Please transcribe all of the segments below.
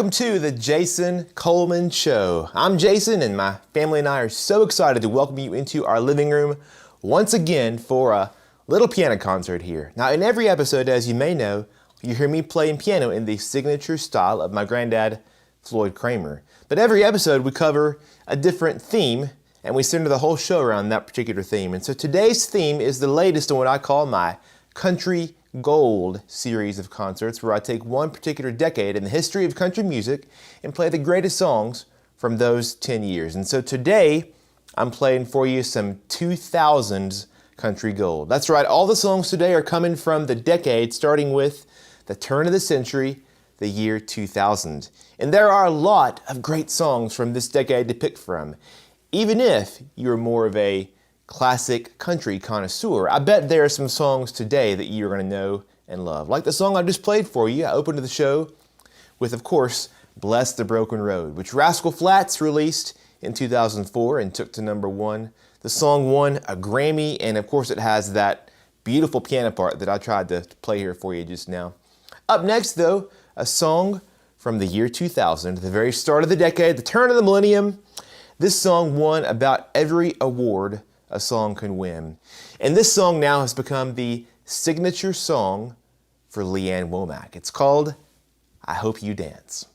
Welcome to the Jason Coleman Show. I'm Jason, and my family and I are so excited to welcome you into our living room once again for a little piano concert here. Now, in every episode, as you may know, you hear me playing piano in the signature style of my granddad, Floyd Cramer. But every episode, we cover a different theme, and we center the whole show around that particular theme. And so today's theme is the latest in what I call my Country Gold series of concerts, where I take one particular decade in the history of country music and play the greatest songs from those 10 years. And so today, I'm playing for you some 2000s country gold. That's right, all the songs today are coming from the decade starting with the turn of the century, the year 2000. And there are a lot of great songs from this decade to pick from. Even if you're more of a classic country connoisseur, I bet there are some songs today that you're going to know and love. Like the song I just played for you. I opened the show with, of course, Bless the Broken Road, which Rascal Flatts released in 2004 and took to #1. The song won a Grammy, and of course it has that beautiful piano part that I tried to play here for you just now. Up next, though, a song from the year 2000, the very start of the decade, the turn of the millennium. This song won about every award a song can win. And this song now has become the signature song for Ann Womack. It's called I Hope You Dance.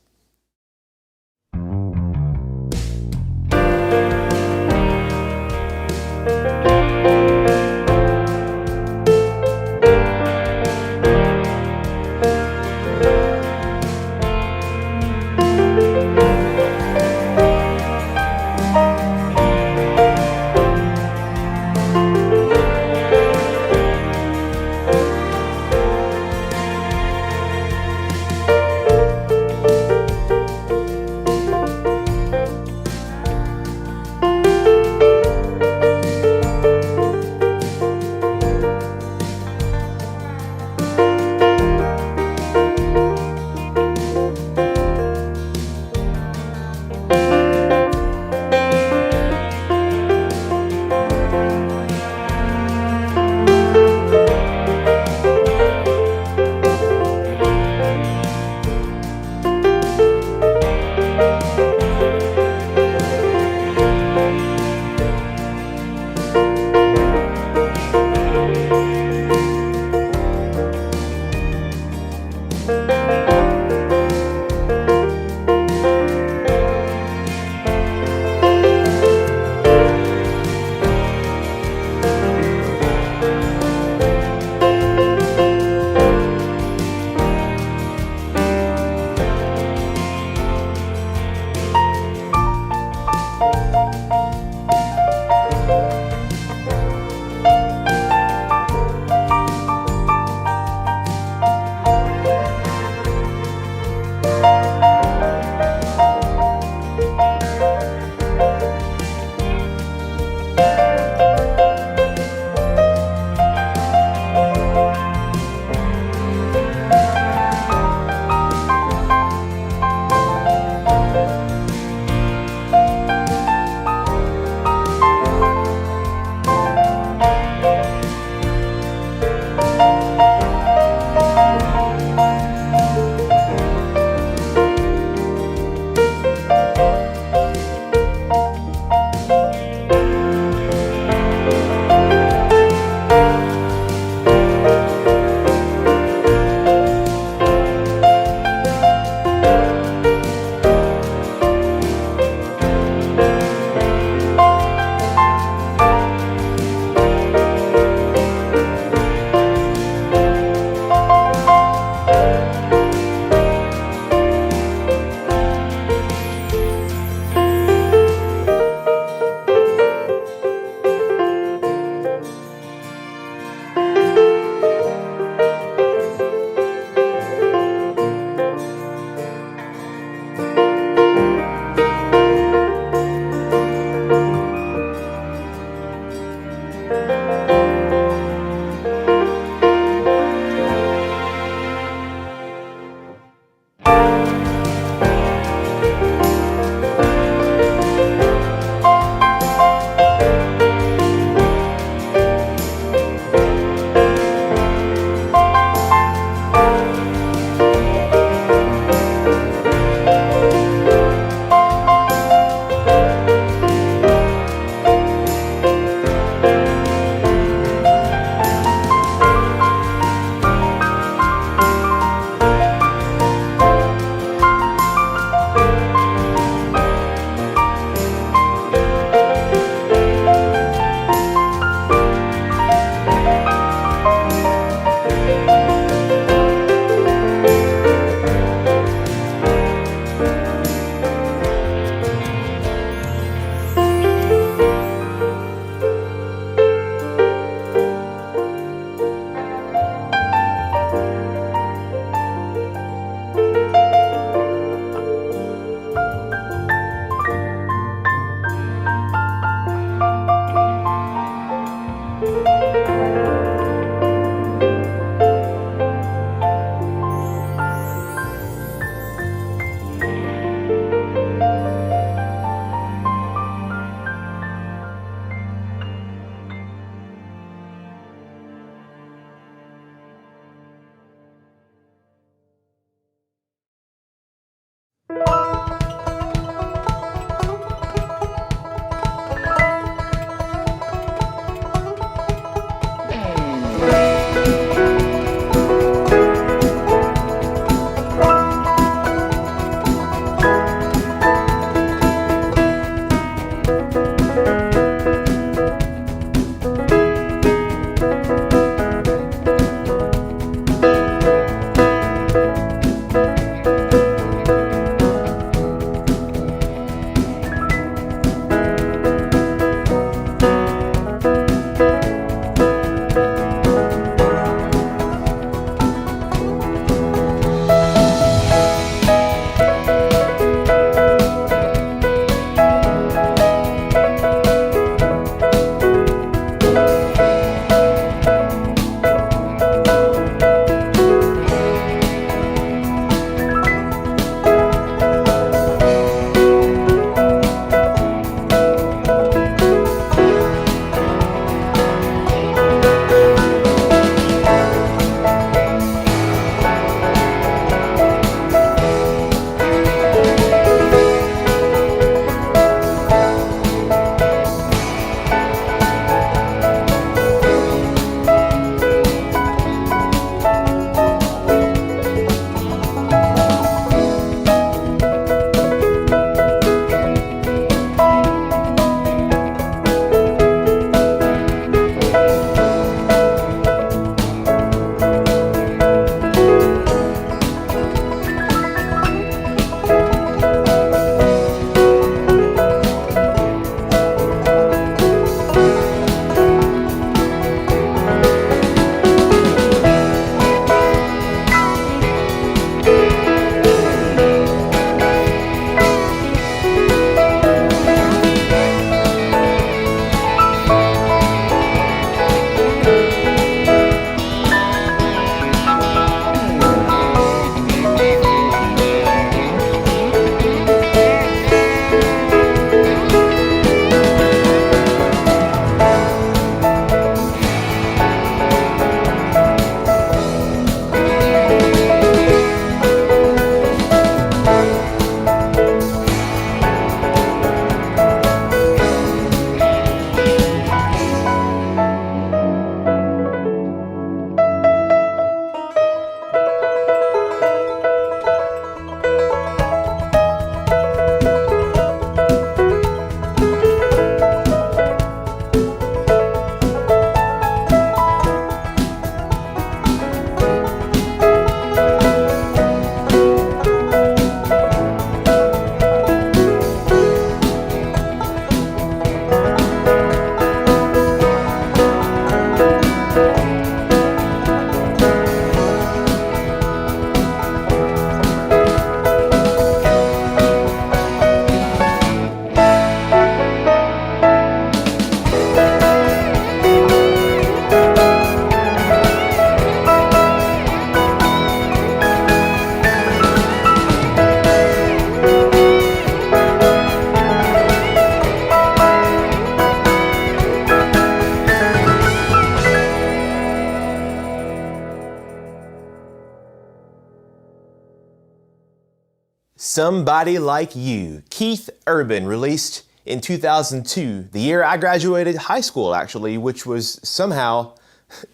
Somebody Like You, Keith Urban, released in 2002, the year I graduated high school actually, which was somehow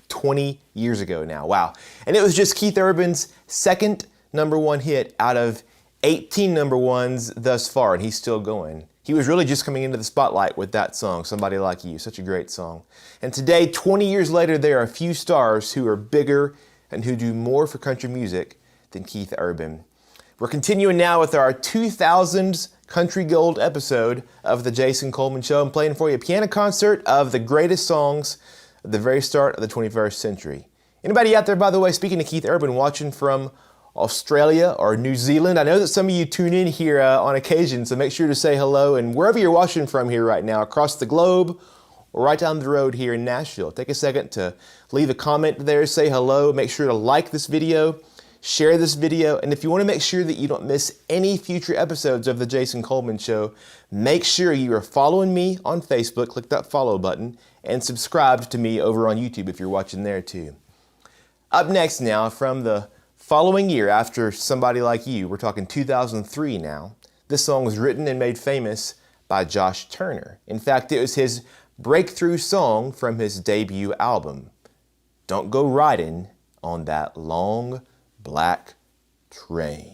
20 years ago now, wow. And it was just Keith Urban's second #1 hit out of 18 #1s thus far, and he's still going. He was really just coming into the spotlight with that song, Somebody Like You, such a great song. And today, 20 years later, there are a few stars who are bigger and who do more for country music than Keith Urban. We're continuing now with our 2000s Country Gold episode of the Jason Coleman Show. I'm playing for you a piano concert of the greatest songs at the very start of the 21st century. Anybody out there, by the way, speaking of Keith Urban, watching from Australia or New Zealand? I know that some of you tune in here on occasion, so make sure to say hello. And wherever you're watching from here right now, across the globe or right down the road here in Nashville, take a second to leave a comment there, say hello. Make sure to like this video, share this video, and if you want to make sure that you don't miss any future episodes of The Jason Coleman Show, make sure you are following me on Facebook, click that follow button, and subscribe to me over on YouTube if you're watching there too. Up next now, from the following year after Somebody Like You, we're talking 2003 now, this song was written and made famous by Josh Turner. In fact, it was his breakthrough song from his debut album, Don't Go Riding on That Long Black Train.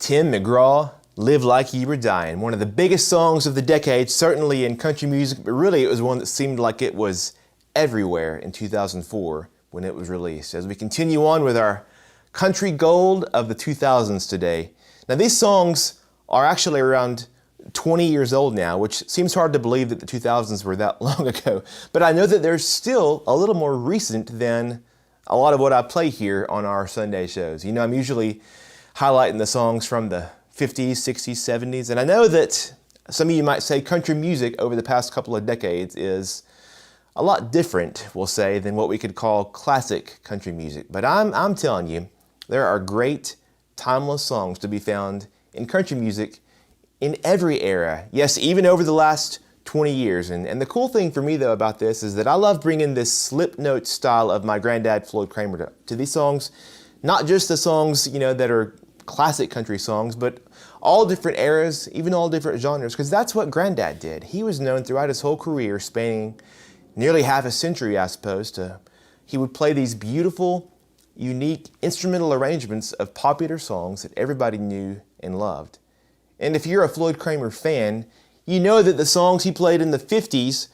Tim McGraw, Live Like You Were Dying. One of the biggest songs of the decade, certainly in country music, but really it was one that seemed like it was everywhere in 2004 when it was released. As we continue on with our country gold of the 2000s today. Now these songs are actually around 20 years old now, which seems hard to believe that the 2000s were that long ago. But I know that they're still a little more recent than a lot of what I play here on our Sunday shows. You know, I'm usually highlighting the songs from the 50s, 60s, 70s. And I know that some of you might say country music over the past couple of decades is a lot different, we'll say, than what we could call classic country music. But I'm telling you, there are great, timeless songs to be found in country music in every era. Yes, even over the last 20 years. And the cool thing for me, though, about this is that I love bringing this slip note style of my granddad, Floyd Cramer, to these songs. Not just the songs, you know, that are classic country songs, but all different eras, even all different genres, because that's what Granddad did. He was known throughout his whole career, spanning nearly half a century, I suppose, he would play these beautiful, unique instrumental arrangements of popular songs that everybody knew and loved. And if you're a Floyd Cramer fan, you know that the songs he played in the 50s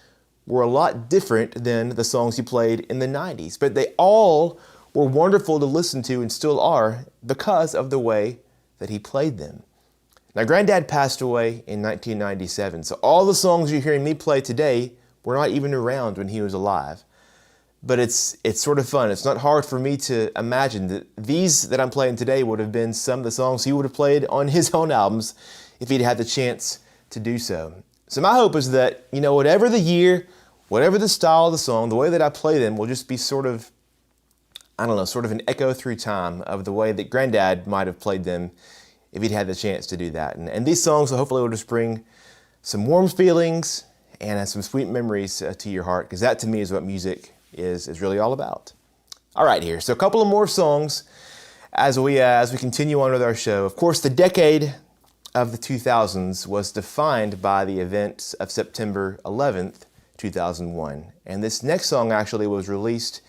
were a lot different than the songs he played in the 90s, but they all were wonderful to listen to and still are because of the way that he played them. Now, Granddad passed away in 1997, so all the songs you're hearing me play today were not even around when he was alive. But it's sort of fun. It's not hard for me to imagine that these that I'm playing today would have been some of the songs he would have played on his own albums if he'd had the chance to do so. So my hope is that, you know, whatever the year, whatever the style of the song, the way that I play them will just be sort of, I don't know, sort of an echo through time of the way that Granddad might have played them if he'd had the chance to do that. And these songs hopefully will just bring some warm feelings and some sweet memories to your heart, because that to me is what music is really all about. All right, here, so a couple of more songs as we continue on with our show. Of course, the decade of the 2000s was defined by the events of September 11th, 2001. And this next song actually was released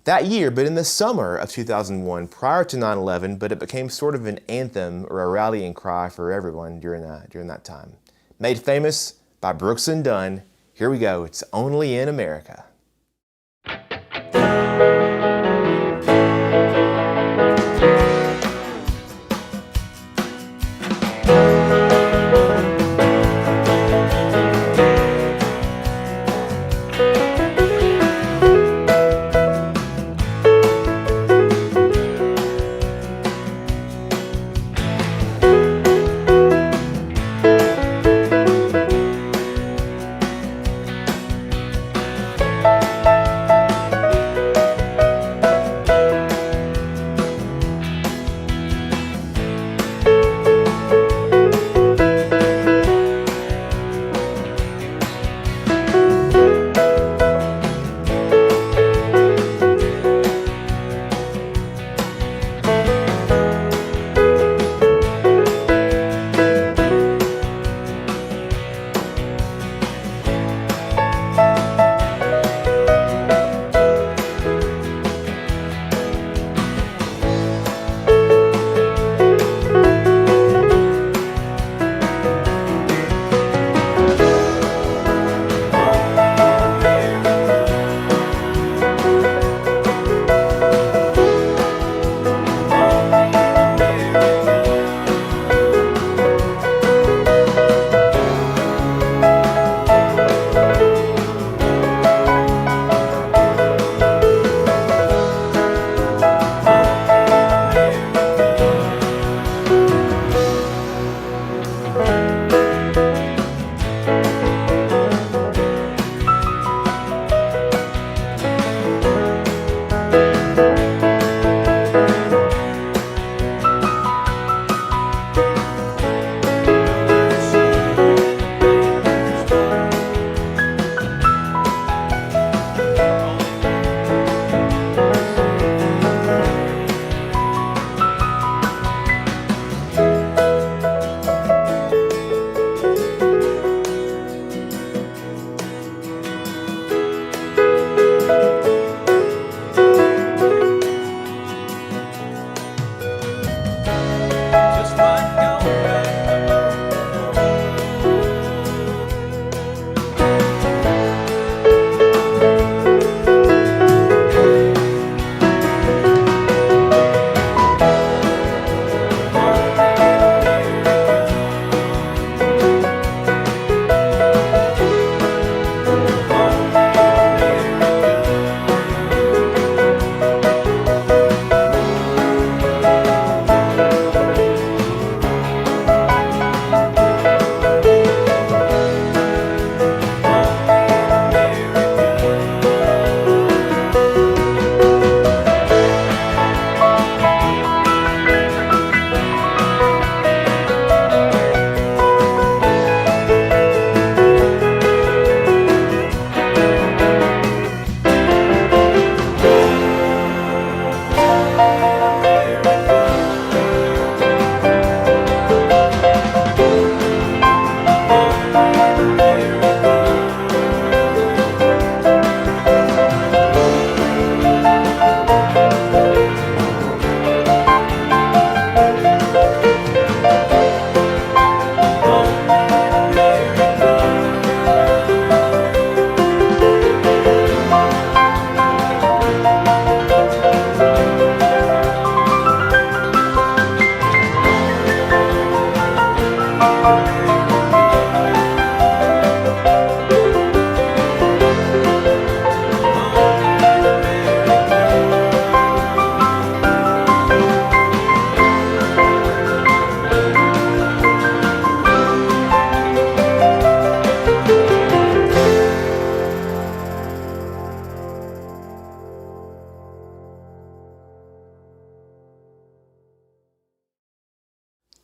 that year, but in the summer of 2001, prior to 9/11, but it became sort of an anthem or a rallying cry for everyone during that time. Made famous by Brooks and Dunn. Here we go, It's Only in America.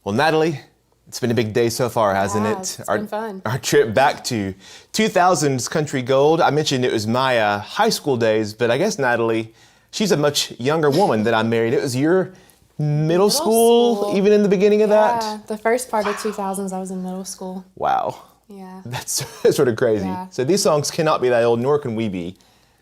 Well, Natalie, it's been a big day so far, hasn't it? It's been fun. Our trip back to 2000's Country Gold. I mentioned it was my high school days, but I guess Natalie, she's a much younger woman than I married. It was your middle school, even in the beginning of that? Yeah, the first part of 2000s, I was in middle school. Wow. Yeah. That's sort of crazy. Yeah. So these songs cannot be that old, nor can we be.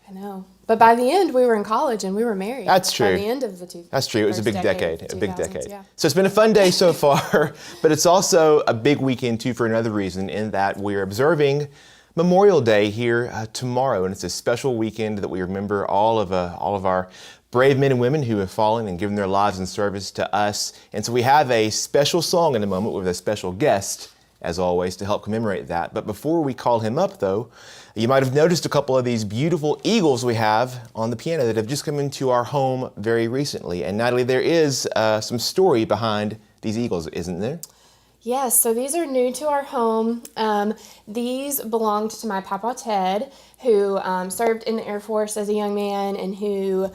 I know. But by the end, we were in college and we were married. That's true. By the end of the two. That's true. It was a big decade. A big 2000s, decade. yeah. So it's been a fun day so far, but it's also a big weekend too for another reason, in that we're observing Memorial Day here tomorrow, and it's a special weekend that we remember all of our brave men and women who have fallen and given their lives in service to us. And so we have a special song in a moment with a special guest, as always, to help commemorate that. But before we call him up, though, you might have noticed a couple of these beautiful eagles we have on the piano that have just come into our home very recently. And Natalie, there is some story behind these eagles, isn't there? Yes, so these are new to our home. These belonged to my Papa Ted, who served in the Air Force as a young man, and who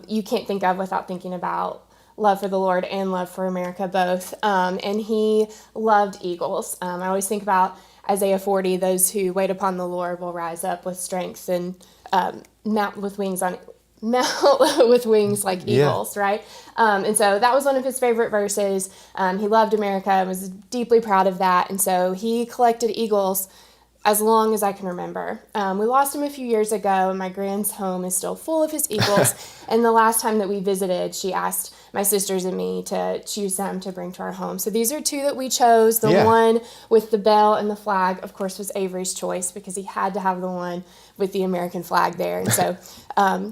you can't think of without thinking about love for the Lord and love for America both. And he loved eagles. I always think about Isaiah 40, those who wait upon the Lord will rise up with strength and mount with wings like eagles, right? And so that was one of his favorite verses. He loved America and was deeply proud of that. And so he collected eagles as long as I can remember. We lost him a few years ago, and my grand's home is still full of his eagles. And the last time that we visited, she asked my sisters and me to choose them to bring to our home. So these are two that we chose. The one with the bell and the flag, of course, was Avery's choice, because he had to have the one with the American flag there. And so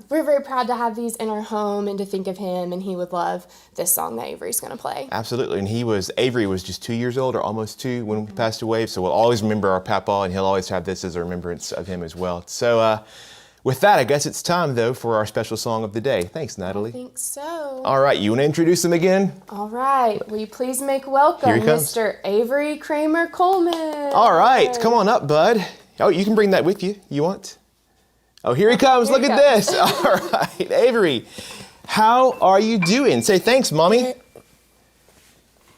we're very proud to have these in our home and to think of him, and he would love this song that Avery's going to play. Absolutely. And Avery was just 2 years old, or almost 2 when he passed away. So we'll always remember our Papa, and he'll always have this as a remembrance of him as well. So with that, I guess it's time, though, for our special song of the day. Thanks, Natalie. I think so. All right, you want to introduce him again? All right. Will you please make welcome Mr. Avery Cramer Coleman? All right. Come on up, bud. Oh, you can bring that with you. You want? Oh, here he comes. Look at this. All right. Avery, how are you doing? Say thanks, Mommy.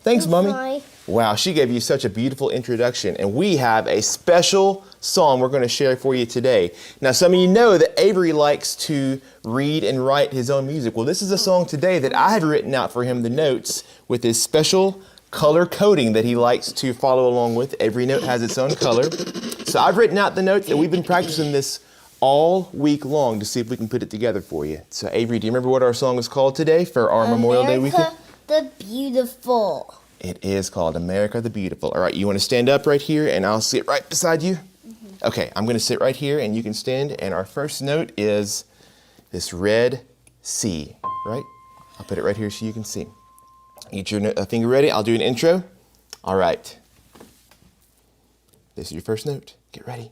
Thanks, Mommy. Hi. Wow, she gave you such a beautiful introduction, and we have a special song we're going to share for you today. Now, some of you know that Avery likes to read and write his own music. Well, this is a song today that I have written out for him, the notes, with his special color coding that he likes to follow along with. Every note has its own color. So I've written out the notes, and we've been practicing this all week long to see if we can put it together for you. So, Avery, do you remember what our song is called today for our Memorial Day weekend? The Beautiful. It is called America the Beautiful. All right, you want to stand up right here, and I'll sit right beside you? Mm-hmm. Okay, I'm going to sit right here, and you can stand. And our first note is this red C, right? I'll put it right here so you can see. Get your finger ready. I'll do an intro. All right. This is your first note. Get ready.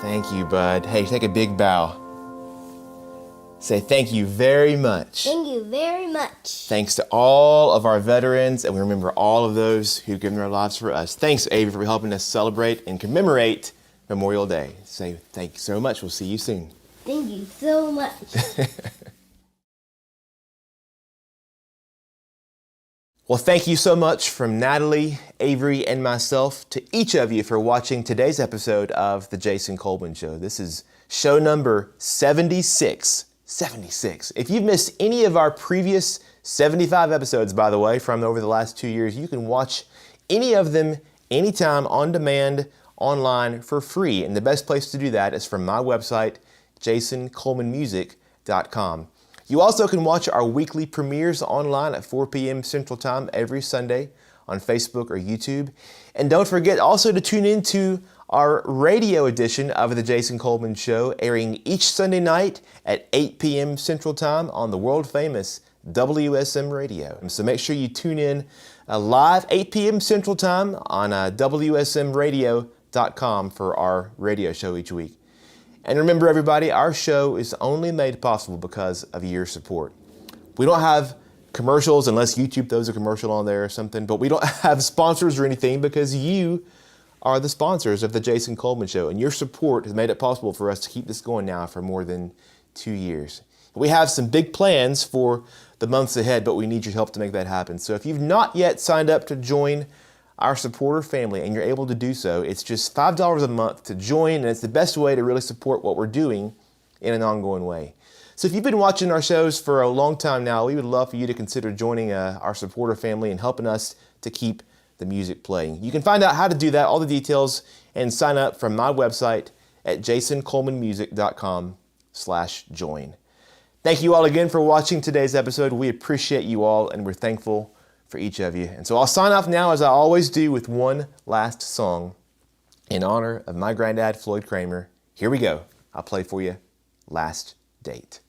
Thank you, bud. Hey, take a big bow. Say thank you very much. Thank you very much. Thanks to all of our veterans, and we remember all of those who've given their lives for us. Thanks, Avery, for helping us celebrate and commemorate Memorial Day. Say thank you so much. We'll see you soon. Thank you so much. Well, thank you so much from Natalie, Avery, and myself to each of you for watching today's episode of The Jason Coleman Show. This is show number 76. 76. If you've missed any of our previous 75 episodes, by the way, from over the last 2 years, you can watch any of them anytime on demand online for free. And the best place to do that is from my website, jasoncolemanmusic.com. You also can watch our weekly premieres online at 4 p.m. Central Time every Sunday on Facebook or YouTube. And don't forget also to tune into our radio edition of The Jason Coleman Show, airing each Sunday night at 8 p.m. Central Time on the world-famous WSM Radio. So make sure you tune in live 8 p.m. Central Time on WSMradio.com for our radio show each week. And remember, everybody, our show is only made possible because of your support. We don't have commercials unless YouTube throws a commercial on there or something, but we don't have sponsors or anything because you are the sponsors of The Jason Coleman Show, and your support has made it possible for us to keep this going now for more than 2 years. We have some big plans for the months ahead, but we need your help to make that happen. So if you've not yet signed up to join our supporter family and you're able to do so, it's just $5 a month to join, and it's the best way to really support what we're doing in an ongoing way. So if you've been watching our shows for a long time now, we would love for you to consider joining our supporter family and helping us to keep the music playing. You can find out how to do that, all the details, and sign up from my website at jasoncolemanmusic.com/join. Thank you all again for watching today's episode. We appreciate you all, and we're thankful for each of you. And so I'll sign off now, as I always do, with one last song in honor of my granddad, Floyd Cramer. Here we go. I'll play for you Last Date.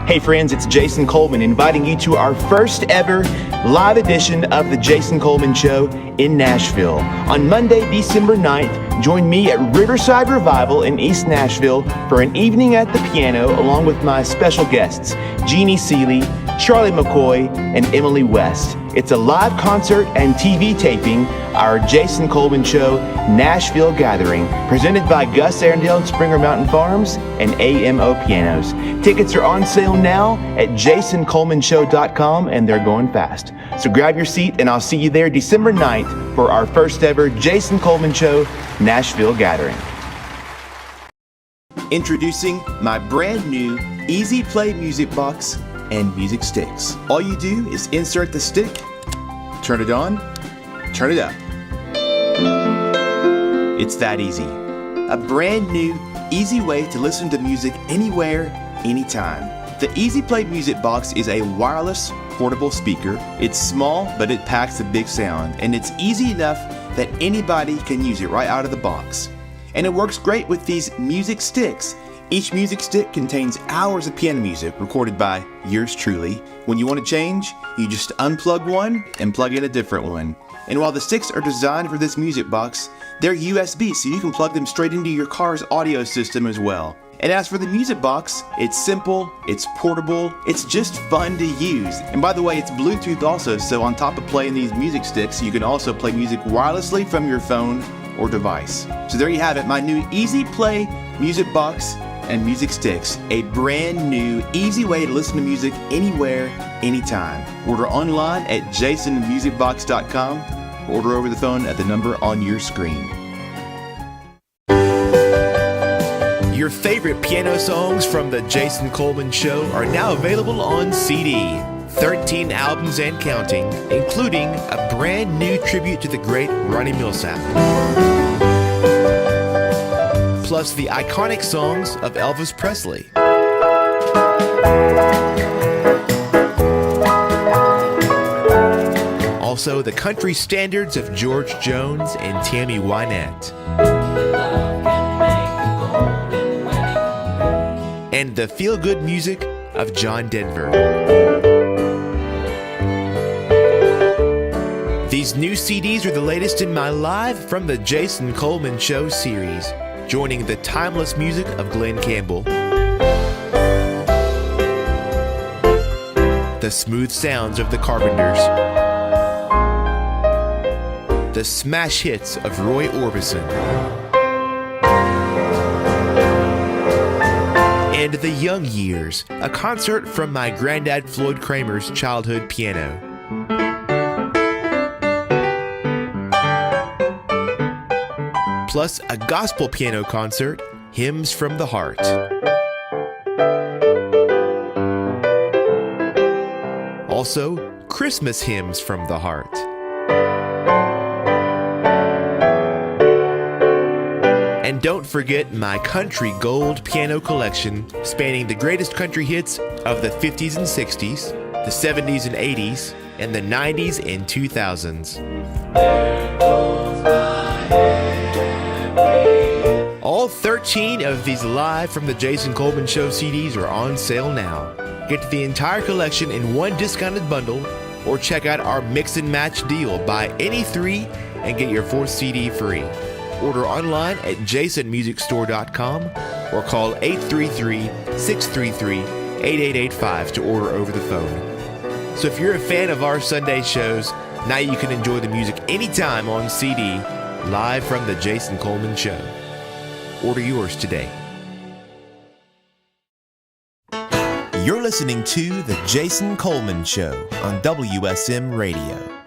Hey friends, it's Jason Coleman inviting you to our first ever live edition of the Jason Coleman Show in Nashville. On Monday, December 9th, join me at Riverside Revival in East Nashville for an evening at the piano along with my special guests, Jeannie Seeley, Charlie McCoy, and Emily West. It's a live concert and TV taping, our Jason Coleman Show Nashville Gathering, presented by Gus Arendelle and Springer Mountain Farms and AMO Pianos. Tickets are on sale now at jasoncolemanshow.com, and they're going fast. So grab your seat, and I'll see you there December 9th for our first ever Jason Coleman Show Nashville Gathering. Introducing my brand new EasyPlay music box and music sticks. All you do is insert the stick, turn it on, turn it up. It's that easy. A brand new, easy way to listen to music anywhere, anytime. The EasyPlay music box is a wireless, portable speaker. It's small, but it packs a big sound, and it's easy enough that anybody can use it right out of the box. And it works great with these music sticks. Each music stick contains hours of piano music recorded by yours truly. When you want to change, you just unplug one and plug in a different one. And while the sticks are designed for this music box, they're USB, so you can plug them straight into your car's audio system as well. And as for the music box, it's simple, it's portable, it's just fun to use. And by the way, it's Bluetooth also, so on top of playing these music sticks, you can also play music wirelessly from your phone or device. So there you have it, my new EasyPlay music box and music sticks, a brand new, easy way to listen to music anywhere, anytime. Order online at jasonmusicbox.com or order over the phone at the number on your screen. Your favorite piano songs from the Jason Coleman Show are now available on CD. 13 albums and counting, including a brand new tribute to the great Ronnie Milsap. Plus the iconic songs of Elvis Presley. Also the country standards of George Jones and Tammy Wynette. And the feel-good music of John Denver. These new CDs are the latest in my Live from the Jason Coleman Show series, joining the timeless music of Glenn Campbell, the smooth sounds of the Carpenters, the smash hits of Roy Orbison, and The Young Years, a concert from my granddad Floyd Cramer's childhood piano. Plus a gospel piano concert, Hymns from the Heart. Also, Christmas hymns from the heart. And don't forget my country gold piano collection, spanning the greatest country hits of the 50s and 60s, the 70s and 80s, and the 90s and 2000s. All 13 of these Live from the Jason Coleman Show CDs are on sale now. Get the entire collection in one discounted bundle, or check out our mix and match deal. Buy any 3 and get your 4th CD free. Order online at jasonmusicstore.com or call 833-633-8885 to order over the phone. So if you're a fan of our Sunday shows, now you can enjoy the music anytime on CD, Live from the Jason Coleman Show. Order yours today. You're listening to The Jason Coleman Show on WSM Radio.